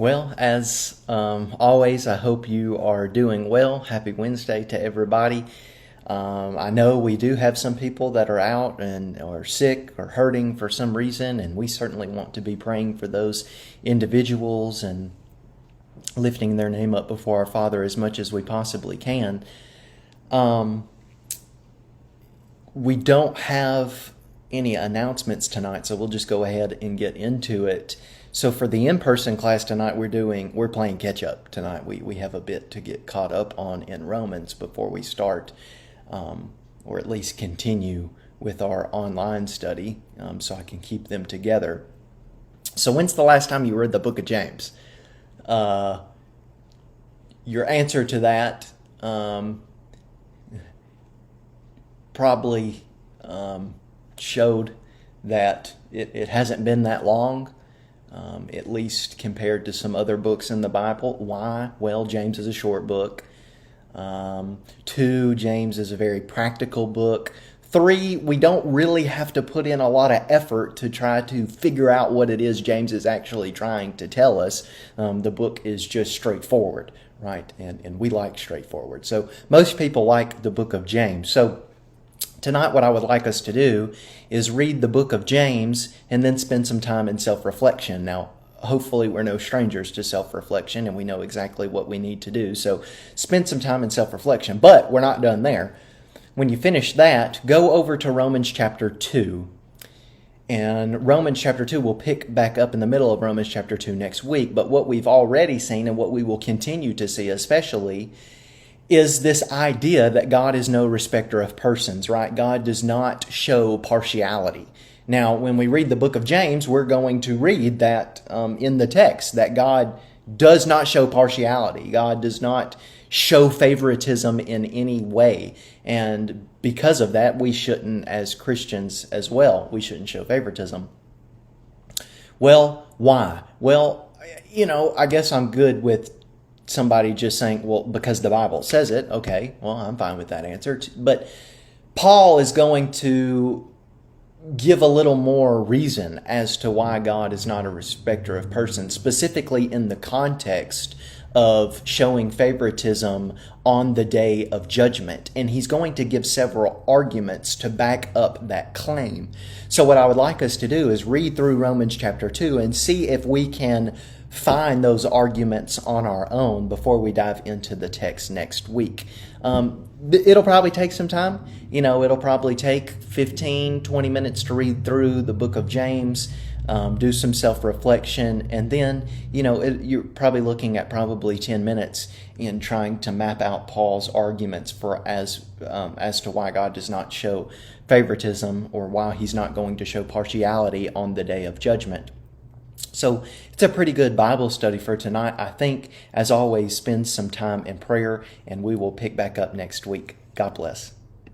Well, as always, I hope you are doing well. Happy Wednesday to everybody. I know we do have some people that are out and are sick or hurting for some reason, and we certainly want to be praying for those individuals and lifting their name up before our Father as much as we possibly can. We don't have any announcements tonight, so we'll just go ahead and get into it. So for the in-person class tonight, we're playing catch up tonight. We have a bit to get caught up on in Romans before we start, or at least continue with our online study, so I can keep them together. So when's the last time you read the book of James? Your answer to that probably showed that it hasn't been that long. At least compared to some other books in the Bible. Why? Well, James is a short book. 2, James is a very practical book. 3, we don't really have to put in a lot of effort to try to figure out what it is James is actually trying to tell us. The book is just straightforward, right? And we like straightforward. So most people like the book of James. So tonight, what I would like us to do is read the book of James and then spend some time in self-reflection. Now, hopefully we're no strangers to self-reflection and we know exactly what we need to do. So spend some time in self-reflection, but we're not done there. When you finish that, go over to Romans chapter 2. And Romans chapter 2 will pick back up in the middle of Romans chapter 2 next week. But what we've already seen and what we will continue to see especially is this idea that God is no respecter of persons, right? God does not show partiality. Now, when we read the book of James, we're going to read that in the text, that God does not show partiality. God does not show favoritism in any way. And because of that, we shouldn't, as Christians as well, we shouldn't show favoritism. Well, why? Well, I guess I'm good with somebody just saying, well, because the Bible says it. Okay, well, I'm fine with that answer. But Paul is going to give a little more reason as to why God is not a respecter of persons, specifically in the context of showing favoritism on the day of judgment. And he's going to give several arguments to back up that claim. So what I would like us to do is read through Romans chapter 2 and see if we can find those arguments on our own before we dive into the text next week. It'll probably take some time. It'll probably take 15, 20 minutes to read through the book of James, do some self-reflection, and then, you're probably looking at probably 10 minutes in trying to map out Paul's arguments for as to why God does not show favoritism or why he's not going to show partiality on the day of judgment. So it's a pretty good Bible study for tonight. I think, as always, spend some time in prayer, and we will pick back up next week. God bless.